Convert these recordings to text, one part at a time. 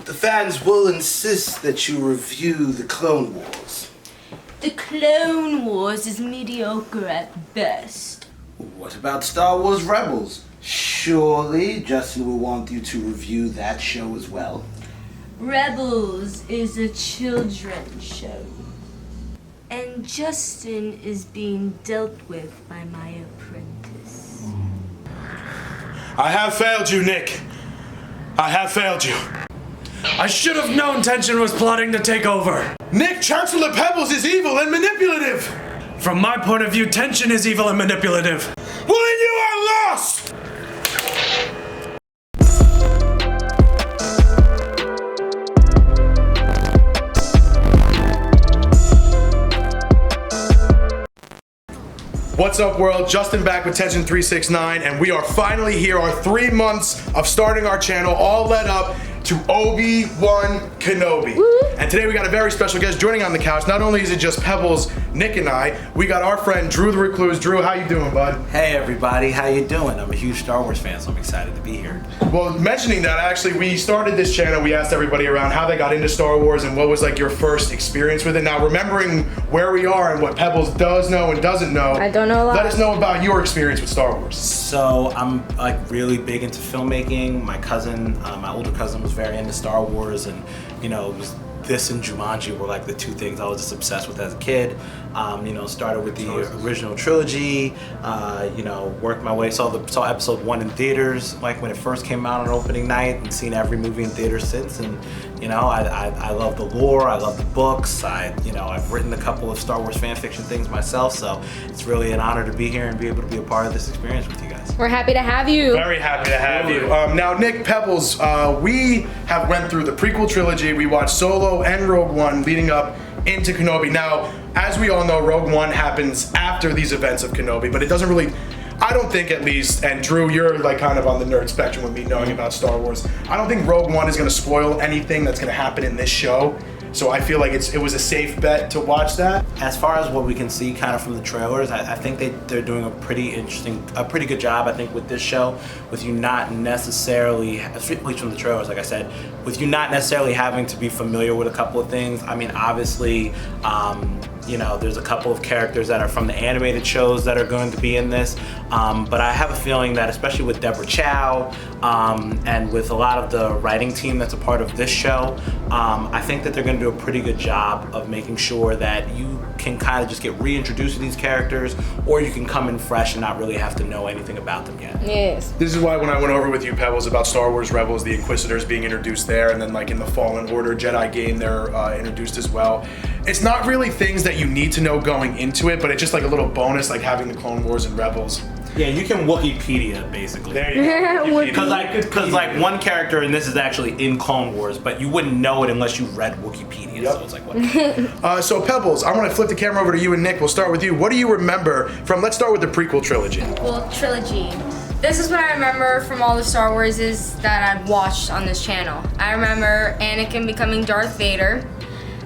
The fans will insist that you review the Clone Wars. The Clone Wars is mediocre at best. What about Star Wars Rebels? Surely Justin will want you to review that show as well. Rebels is a children's show. And Justin is being dealt with by my apprentice. I have failed you, Nick. I have failed you. I should have known Tension was plotting to take over. Nick, Chancellor Pebbles is evil and manipulative. From my point of view, Tension is evil and manipulative. Well, then you are lost! What's up, world? Justin back with Tension 369, and we are finally here. Our 3 months of starting our channel all led up to Obi-Wan Kenobi. Woo. And today we got a very special guest joining on the couch. Not only is it just Pebbles, Nick, and I, we got our friend Drew the Recluse. Drew, how you doing, bud? Hey everybody, how you doing? I'm a huge Star Wars fan, so I'm excited to be here. Well, mentioning that, actually, we started this channel, we asked everybody around how they got into Star Wars and what was like your first experience with it. Now, remembering where we are and what Pebbles does know and doesn't know, I don't know a lot. Let us know about your experience with Star Wars. So I'm like really big into filmmaking. My cousin, my older cousin, was very into Star Wars, and you know, it was this and Jumanji were like the two things I was just obsessed with as a kid. You know, started with the original trilogy. You know, worked my way, saw episode 1 in theaters, like when it first came out on opening night, and seen every movie in theaters since. And you know, I love the lore, I love the books. I've written a couple of Star Wars fan fiction things myself, so it's really an honor to be here and be able to be a part of this experience with you guys. We're happy to have you. Very happy to have you. Now, Nick, Pebbles, we have went through the prequel trilogy. We watched Solo and Rogue One leading up into Kenobi. Now, as we all know, Rogue One happens after these events of Kenobi, but it doesn't really, I don't think at least, and Drew, you're like kind of on the nerd spectrum with me knowing about Star Wars, I don't think Rogue One is going to spoil anything that's going to happen in this show. So I feel like it was a safe bet to watch that. As far as what we can see kind of from the trailers, I think they're doing a pretty good job, I think, with this show, with you not necessarily, at least from the trailers, like I said, with you not necessarily having to be familiar with a couple of things. I mean, obviously, you know, there's a couple of characters that are from the animated shows that are going to be in this, but I have a feeling that, especially with Deborah Chow and with a lot of the writing team that's a part of this show, I think that they're going to do a pretty good job of making sure that you can kind of just get reintroduced to these characters, or you can come in fresh and not really have to know anything about them yet. Yes. This is why when I went over with you, Pebbles, about Star Wars Rebels, the Inquisitors being introduced there, and then like in the Fallen Order Jedi game, they're introduced as well. It's not really things that you need to know going into it, but it's just like a little bonus, like having the Clone Wars and Rebels. Yeah, you can Wikipedia, basically. There you go. Because like one character in this is actually in Clone Wars, but you wouldn't know it unless you read Wikipedia. Yep. So it's like what? So Pebbles, I'm gonna flip the camera over to you and Nick. We'll start with you. What do you remember from? Let's start with the prequel trilogy. Well, trilogy. This is what I remember from all the Star Wars is that I've watched on this channel. I remember Anakin becoming Darth Vader.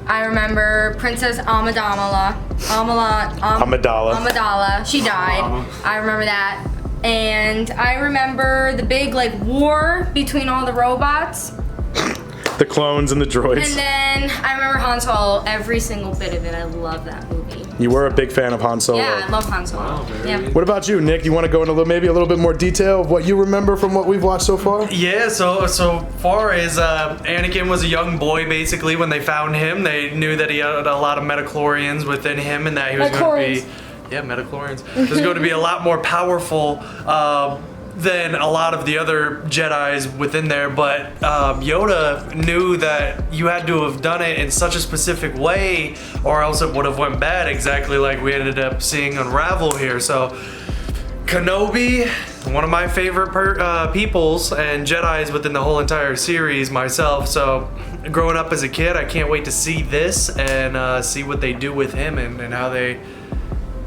I remember Princess Amidala. She died. I remember that. And I remember the big like war between all the robots. The clones and the droids. And then I remember Han Solo, every single bit of it. I love that movie. You were a big fan of Han Solo. Yeah, I love Han Solo. Wow, yeah. What about you, Nick? You want to go into maybe a little bit more detail of what you remember from what we've watched so far? Yeah, so far as Anakin was a young boy, basically, when they found him, they knew that he had a lot of metachlorians within him and that he was going to be... Yeah, metachlorians. Was going to be a lot more powerful than a lot of the other Jedis within there, but Yoda knew that you had to have done it in such a specific way or else it would have went bad, exactly like we ended up seeing unravel here. So Kenobi, one of my favorite peoples and Jedis within the whole entire series myself, so growing up as a kid, I can't wait to see this and see what they do with him and how they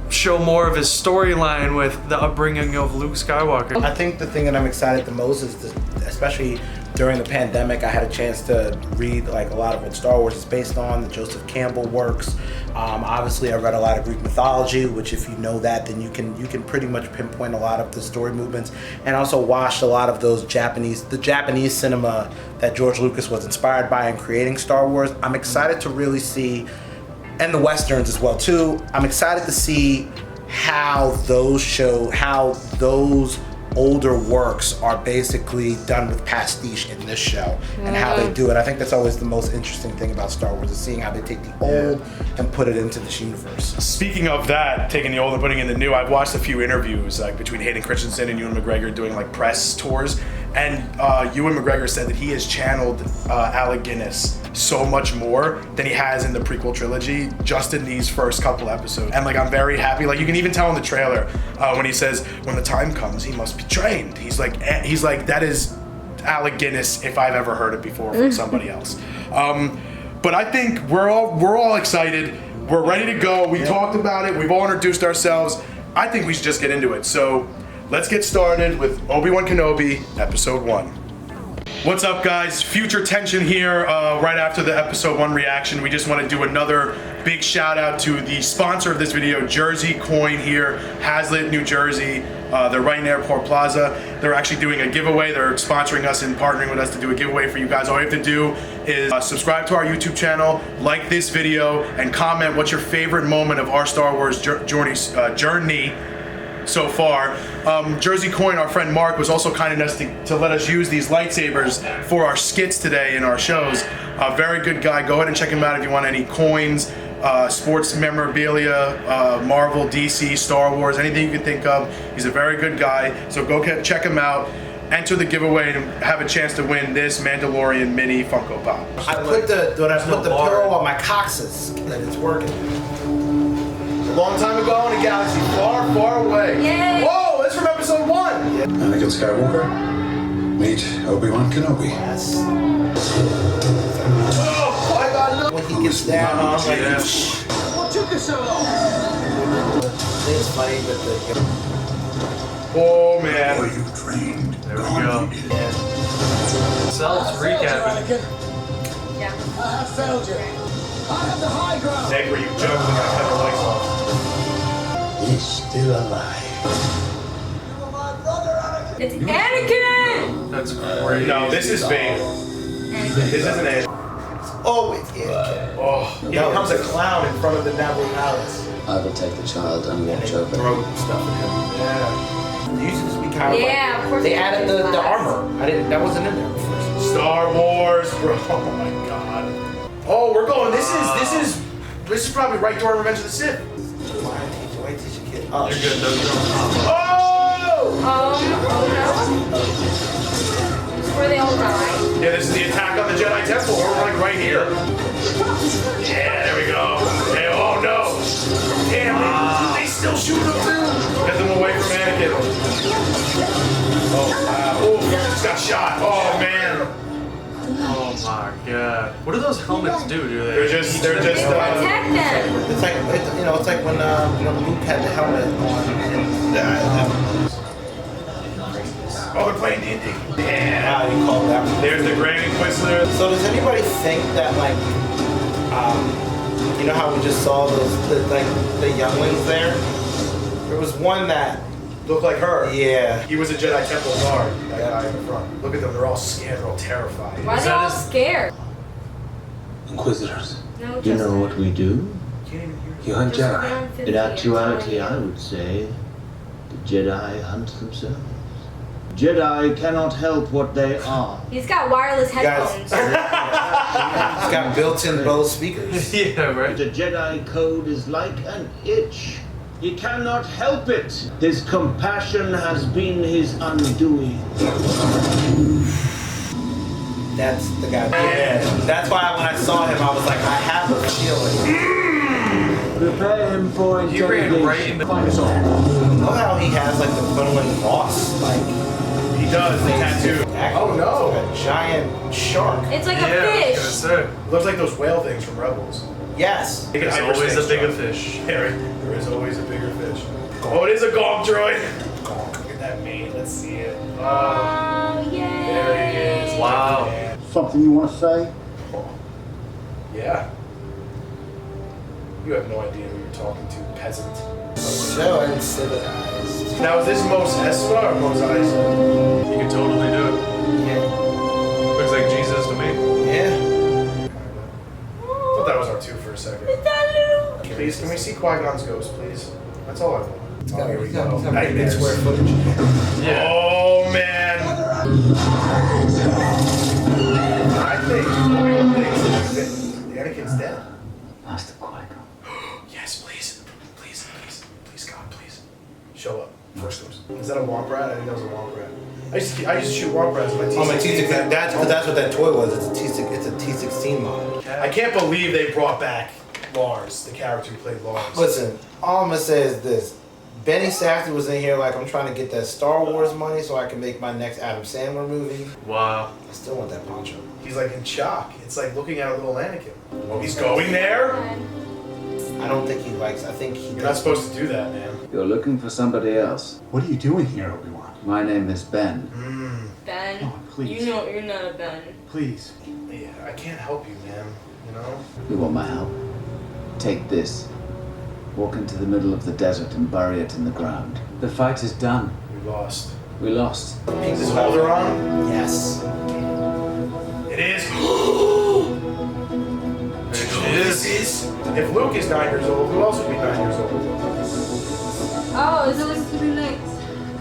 show more of his storyline with the upbringing of Luke Skywalker. I think the thing that I'm excited the most is especially during the pandemic, I had a chance to read like a lot of what Star Wars is based on, the Joseph Campbell works. Obviously, I read a lot of Greek mythology, which if you know that, then you can pretty much pinpoint a lot of the story movements, and also watched a lot of those the Japanese cinema that George Lucas was inspired by in creating Star Wars. I'm excited to really see, and the Westerns as well too. I'm excited to see how those older works are basically done with pastiche in this show, and how they do it. I think that's always the most interesting thing about Star Wars, is seeing how they take the old and put it into this universe. Speaking of that, taking the old and putting in the new, I've watched a few interviews like between Hayden Christensen and Ewan McGregor doing like press tours, and Ewan McGregor said that he has channeled Alec Guinness so much more than he has in the prequel trilogy just in these first couple episodes. And like, I'm very happy. Like, you can even tell in the trailer when he says, when the time comes, he must be trained. He's like, that is Alec Guinness if I've ever heard it before from somebody else. But I think we're all excited. We're ready to go. We talked about it. We've all introduced ourselves. I think we should just get into it. So let's get started with Obi-Wan Kenobi, episode 1. What's up, guys? Future tension here right after the episode 1 reaction. We just want to do another big shout out to the sponsor of this video, Jersey Coin here, Hazlitt, New Jersey. They're right in Airport Plaza. They're actually doing a giveaway. They're sponsoring us and partnering with us to do a giveaway for you guys. All you have to do is subscribe to our YouTube channel, like this video, and comment what's your favorite moment of our Star Wars journey so far. Jersey Coin, our friend Mark, was also kind enough to let us use these lightsabers for our skits today in our shows. A very good guy. Go ahead and check him out if you want any coins, sports memorabilia, Marvel, DC, Star Wars, anything you can think of. He's a very good guy. So go check him out. Enter the giveaway and have a chance to win this Mandalorian mini Funko Pop. I put the pillow on my coccyx, and it's working. A long time ago in a galaxy far, far away. Yay! Whoa, that's from episode 1. Anakin Skywalker, meet Obi-Wan Kenobi. Yes. Oh, I got no. When he gets down, I'm like, What took us so long? it's funny with the. Oh man. Were you trained? There we go. Self's recapping. Yeah. I have failed you. I have the high ground. Nick, were you joking? I cut the lights off. He's still alive. It's Anakin! That's crazy. No, this is Vader. This isn't it. Oh, it's Oh, He becomes a clown in front of the Naboo Palace. I will take the child and watch over him. Throw stuff at him. yeah. It used to be kind of Yeah, of like, course they it added was. the armor. That wasn't in there before. Star Wars, bro. Oh my god. Oh, we're going. This is probably right during Revenge of the Sith. Why teach a kid? Oh, You're good, though. Oh! Oh no. This is where they all die. Yeah, this is the attack on the Jedi Temple. We're like right here. Yeah, there we go. Hey, oh no. Damn, they still shoot him too. Get them away from Anakin. Oh, wow. Oh, he just got shot. Oh, man. Oh my god. What do those helmets do? They're just Protect them. It's like it's like when Luke had the helmet on. Oh, they're playing D&D. Yeah. How you call that? There's the Grand Inquisitor. So does anybody think that like, you know how we just saw the younglings there? There was one that, Look like her. yeah. He was a Jedi Temple guard. That guy in the front. Look at them. They're all scared. They're all terrified. Why are they all scared? Inquisitors. No, You know what we do? Can't even hear You hunt Just Jedi. around 50 In actuality, I would say the Jedi hunt themselves. Jedi cannot help what they are. He's got wireless Guys, headphones. it's got built-in Bose speakers. Yeah, right. The Jedi code is like an itch. He cannot help it. His compassion has been his undoing. That's the guy. Yeah. That's why when I saw him, I was like, I have a feeling. Prepare him for He ran right interrogation. in the. Know how he has like the Quinlan Moss, like He does. The tattoo. Oh no. a giant shark. It's like Yeah, a I was fish. gonna say. Looks like those whale things from Rebels. Yes. They can There's always a hyperspace bigger jump. fish. There is always a bigger fish. Oh, it is a gonk droid. Gonk. Look at that mane. Let's see it. Oh, yay. There he is. Wow. Man. Something you want to say? Yeah. You have no idea who you're talking to, peasant. Show uncivilized. Now, is this Mos Espa or Mos Eisley? You can totally do it. Yeah. Looks like Jesus to me. Yeah. Thought that was R2 for a second. Please, can we see Qui-Gon's ghost, please? That's all I want. Oh, here we go. Nightmares. Square footage. Yeah. Oh, man. I think Obi-Wan thinks that Anakin's dead. Master Qui-Gon. Yes, please. Please, please. Please, God, please. Show up. First ghost. Is that a Womp Rat? I think that was a Womp Rat. I used to shoot Womp Rats with my T16. Oh, my T16. That's what that toy was. It's a T16 mod. I can't believe they brought back Lars, the character who played Lars. Listen, all I'm gonna say is this. Benny Safdie was in here like, I'm trying to get that Star Wars money so I can make my next Adam Sandler movie. Wow. I still want that poncho. He's like in shock. It's like looking at a little Anakin. Oh, he's going there? I don't think he likes. I think he. You're not supposed to do that, man. You're looking for somebody else. What are you doing here, Obi-Wan? My name is Ben. Ben, Oh, please. you know you're not a Ben. Please. Yeah, I can't help you, man. You know? You want my help? Take this. Walk into the middle of the desert and bury it in the ground. The fight is done. We lost. We lost. Is this Alderaan? Yes. It is. It is. If Luke is 9 years old, who else would be 9 years old? Oh, is it Too late.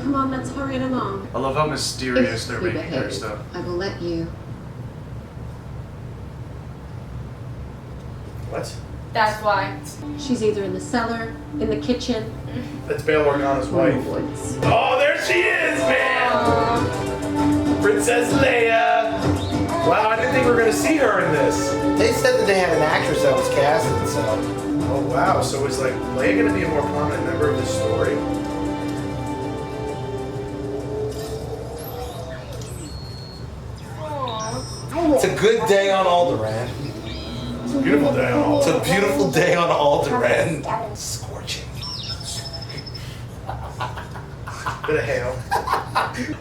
Come on, let's hurry it along. I love how mysterious they're If you making her behave, stuff. I will let you. What? That's why. She's either in the cellar, in the kitchen, That's Bail Organa's or in wife. the woods. Oh, there she is, man! Princess Leia! Wow, I didn't think we were gonna see her in this. They said that they had an actress that was casted, so. Oh wow, so is like Leia gonna be a more prominent member of this story? It's a good day on Alderaan. Beautiful day on all. It's a beautiful day on Alderaan. Scorching. Bit of hail.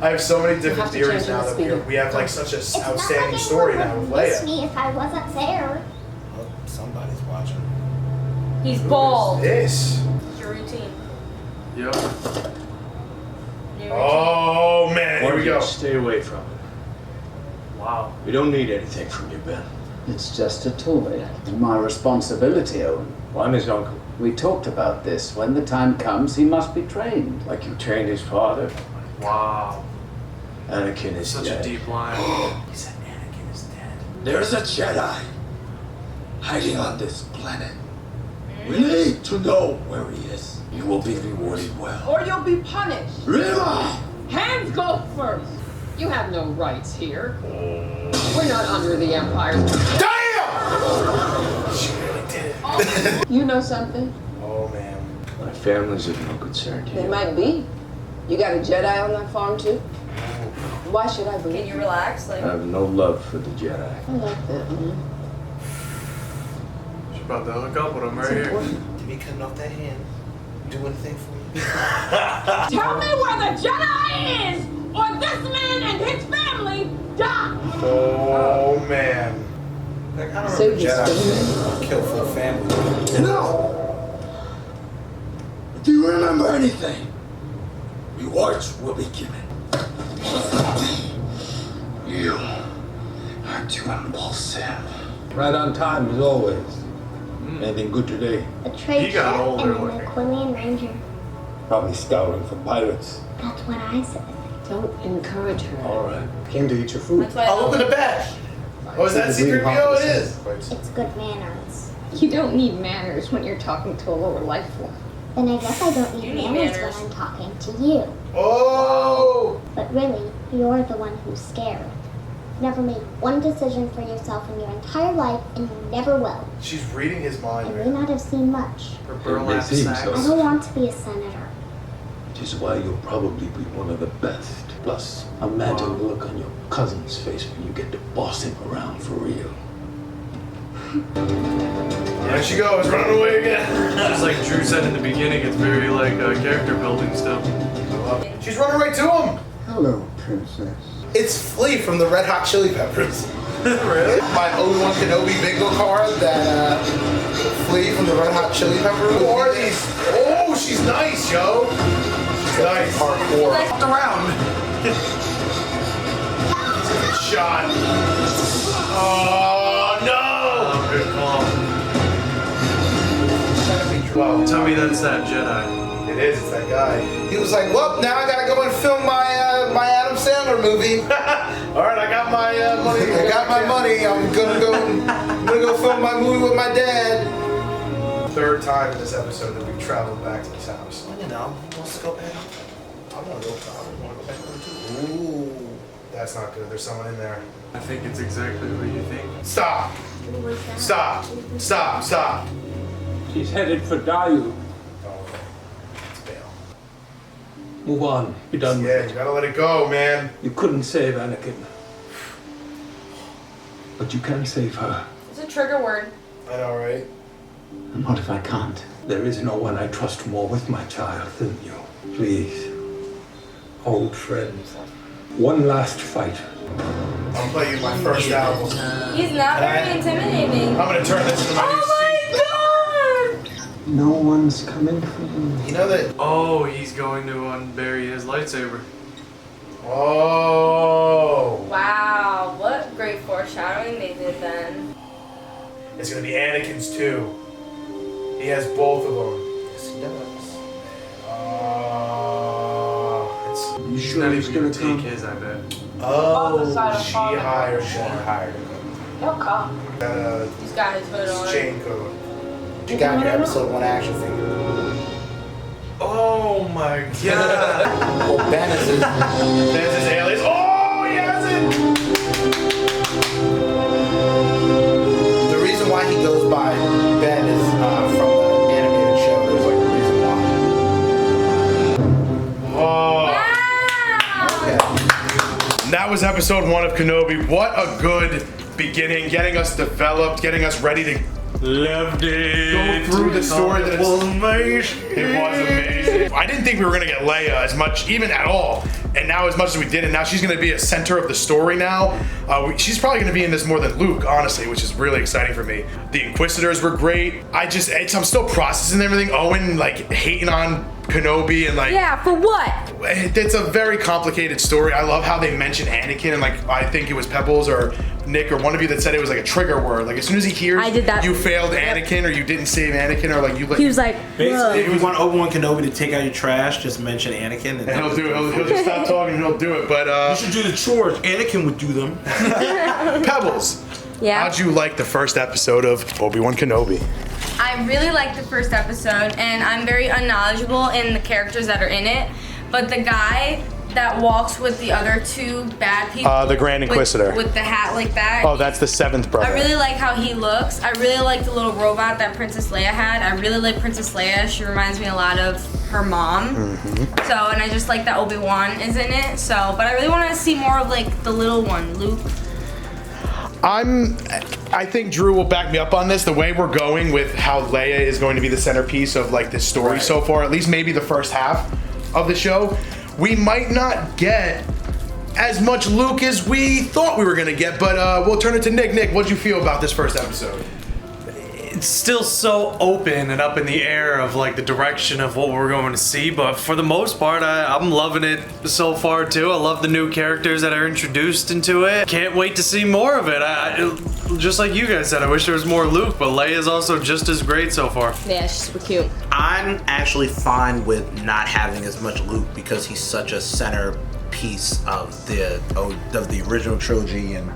I have so many different have to theories change now the that speeder. we have like such an It's not outstanding like story anyone now with would miss Leia. me if I wasn't there. Oh, somebody's watching. He's bald. This. It's your routine. Yep. New routine. Oh man, here we go. Stay away from it. Wow. We don't need anything from you, Ben. It's just a toy. My responsibility, Owen. Well, I'm his uncle. We talked about this. When the time comes, he must be trained. Like you trained his father. Wow. Anakin is Such dead. a deep line. He said Anakin is dead. There's a Jedi hiding on this planet. We need to know where he is. You will be rewarded well. Or you'll be punished. Rima! Hands go first. You have no rights here. We're not under the Empire. Damn! She really did it. You know something? Oh man. My family's of no concern to They you. might be. You got a Jedi on that farm too? Why should I Can believe you relax? I Like, have no love for the Jedi. I like that. She's about to hook up with him right It's here. important. To be cutting off that hand. Do anything for me. Tell me where the Jedi is, or this man and his family die. Oh man. Like, I don't know Save if this Jedi family. kill full family. No! Do you remember anything? Rewards will be given. You are too impulsive. Right on time as always. Anything good today? A trade He got ship older and an looking. Aquilian Ranger. Probably scouting for pirates. That's what I said. Don't encourage her. All right. Came to eat your food. that's why I'll open the bag. Oh, is that C-3PO? It is. It's good manners. You don't need manners when you're talking to a lower life form. Then I guess I don't need You need manners manners. when I'm talking to you. Oh! But really, you're the one who's scared. You've never made one decision for yourself in your entire life, and you never will. She's reading his mind. I may man. not have seen much. Her burlap seem sacks. so. I don't want to be a senator. Which is why you'll probably be one of the best. Plus, imagine the look on your cousin's face when you get to boss him around for real. There she goes, running away again. Just like Drew said in the beginning, it's very like character building stuff. She's running right to him. Hello, princess. It's Flea from the Red Hot Chili Peppers. Really? My Obi-Wan Kenobi bingo card that Flea from the Red Hot Chili Peppers. Who are these? Oh, she's nice, yo. She's nice. Hardcore. Fucked around. Shot. Oh, no. Oh, good call. Wow. Tell me that's that Jedi. It is, it's that guy. He was like, well, now I gotta go and film my Adam Sandler movie. All right, I got my money. I got my money. I'm gonna go film my movie with my dad. Third time in this episode that we've traveled back to this house. Well, you know, let's go back. I wanna go back there too. Ooh. That's not good. There's someone in there. I think it's exactly what you think. Stop. Stop. Stop. Stop. She's headed for Dayu. Oh, okay. It's Bale. Move on. Be done with Yeah, it. you gotta let it go, man. You couldn't save Anakin. But you can save her. It's a trigger word. I know, right? And what if I can't? There is no one I trust more with my child than you. Please. Old friends. One last fight. I'll play you my first album. He's not very intimidating. I'm gonna turn this into my new No one's coming for you. You know that? Oh, he's going to unbury his lightsaber. Oh. Wow, what great foreshadowing they did then. It's gonna be Anakin's too. He has both of them. Yes, he does. It's You He's sure not he's even gonna gonna come? take his, I bet. Oh, she hired she one. hired him. He'll come. He's got his hood on. Chain code. You got your episode 1 action figure. Oh my god. Well, Ben is his. There's his alias. Oh, he has it! The reason why he goes by Ben is from the animated show. There's like a reason why. Oh. Okay. That was episode 1 of Kenobi. What a good beginning, getting us developed, getting us ready to Loved it. go through the story that It was amazing. It was amazing. I didn't think we were gonna get Leia as much, even at all. And now as much as we did, and now she's gonna be a center of the story now. She's probably gonna be in this more than Luke, honestly, which is really exciting for me. The Inquisitors were great. I'm still processing everything. Owen like hating on Kenobi and like. Yeah, for what? It's a very complicated story. I love how they mention Anakin and like I think it was Pebbles or Nick or one of you that said it was like a trigger word. Like as soon as he hears I did that. you failed Anakin or you didn't save Anakin or like you. He was like, Basically, if whoa. you want Obi-Wan Kenobi to take out your trash, just mention Anakin. And he'll do it. He'll just stop talking and he'll do it. But You should do the chores. Anakin would do them. Pebbles, Yeah. how'd you like the first episode of Obi-Wan Kenobi? I really liked the first episode, and I'm very unknowledgeable in the characters that are in it. But the guy that walks with the other two bad people, The Grand Inquisitor. with the hat like that. Oh, that's the 7th brother. I really like how he looks. I really like the little robot that Princess Leia had. I really like Princess Leia. She reminds me a lot of her mom. So, and I just like that Obi-Wan is in it. So, but I really want to see more of like the little one, Luke. I think Drew will back me up on this. The way we're going with how Leia is going to be the centerpiece of like this story so far, at least maybe the first half of the show, we might not get as much Luke as we thought we were gonna get. But we'll turn it to Nick. Nick, what'd you feel about this first episode? It's still so open and up in the air of like the direction of what we're going to see, but for the most part, I'm loving it so far too. I love the new characters that are introduced into it. Can't wait to see more of it. Just like you guys said, I wish there was more Luke, but Leia's also just as great so far. Yeah, she's super cute. I'm actually fine with not having as much Luke because he's such a centerpiece of the original trilogy, and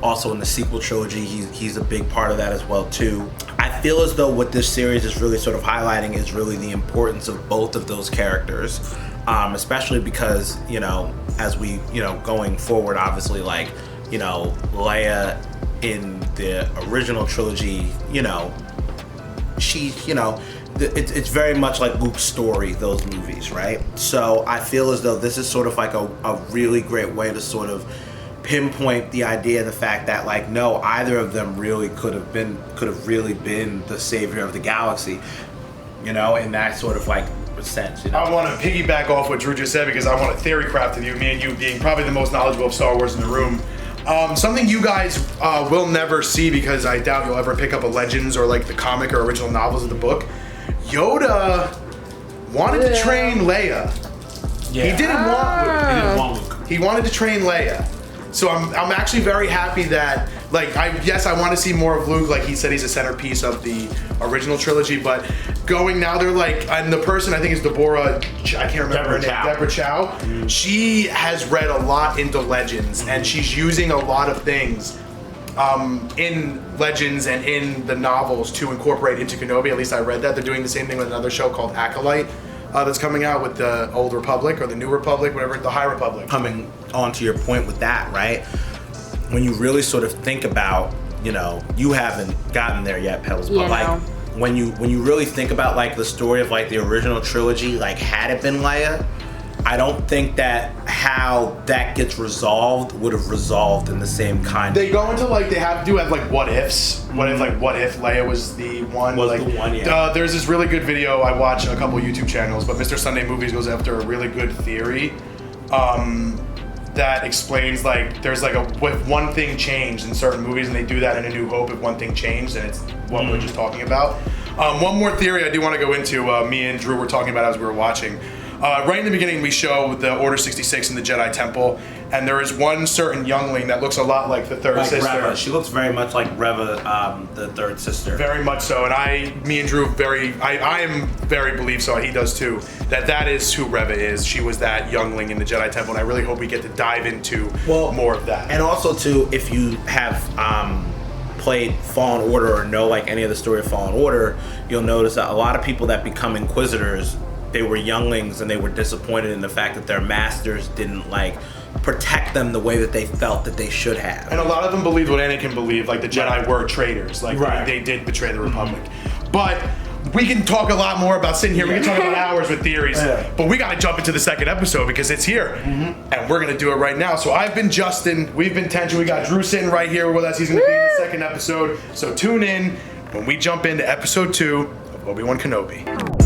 also in the sequel trilogy, he's a big part of that as well too. I feel as though what this series is really sort of highlighting is really the importance of both of those characters, especially because, you know, as we, you know, going forward, obviously, like, you know, Leia in the original trilogy, you know, she, you know, it's very much like Luke's story, those movies, right? So I feel as though this is sort of like a really great way to sort of pinpoint the idea, the fact that like no, either of them really could have really been the savior of the galaxy, you know, and that sort of like 100%. You know? I want to piggyback off what Drew just said because I want to theory craft with you, me and you being probably the most knowledgeable of Star Wars in the room. Something you guys will never see because I doubt you'll ever pick up a Legends or like the comic or original novels of the book. Yoda wanted to train Leia. Yeah. He didn't want Luke. He didn't want Luke. He wanted to train Leia. So I'm actually very happy that, like, I want to see more of Luke. Like he said, he's a centerpiece of the original trilogy. But going now, they're like, and the person I think is Deborah, I can't remember her name, Deborah Chow. Mm-hmm. She has read a lot into Legends, and she's using a lot of things in Legends and in the novels to incorporate into Kenobi. At least I read that. They're doing the same thing with another show called Acolyte. That's coming out with the Old Republic or the New Republic, whatever, the High Republic. Coming on to your point with that, right? When you really sort of think about, you know, you haven't gotten there yet, Pebbles, but like when you really think about like the story of like the original trilogy, like had it been Leia, I don't think that how that gets resolved would have resolved in the same kind. They go into like, they have like what ifs. What if Leia was the one? Yeah. There's this really good video I watch a couple YouTube channels, but Mr. Sunday Movies goes after a really good theory that explains like there's like if one thing changed in certain movies, and they do that in A New Hope. If one thing changed, and it's what we're just talking about. One more theory I do want to go into. Me and Drew were talking about as we were watching. Right in the beginning, we show the Order 66 in the Jedi Temple, and there is one certain youngling that looks a lot like the third sister. Reva. She looks very much like Reva, the third sister. Very much so, and me and Drew I am very believe so, and he does too, that is who Reva is. She was that youngling in the Jedi Temple, and I really hope we get to dive into more of that. And also too, if you have played Fallen Order or know like any of the story of Fallen Order, you'll notice that a lot of people that become Inquisitors, they were younglings and they were disappointed in the fact that their masters didn't like protect them the way that they felt that they should have. And a lot of them believed what Anakin believed, like the Jedi were traitors, like they did betray the Republic. But we can talk a lot more about sitting here. We can talk about hours with theories, but we got to jump into the second episode because it's here, and we're gonna do it right now. So I've been Justin, we've been Tension, we got Drew sitting right here with us. He's gonna be in the second episode. So tune in when we jump into episode 2 of Obi-Wan Kenobi.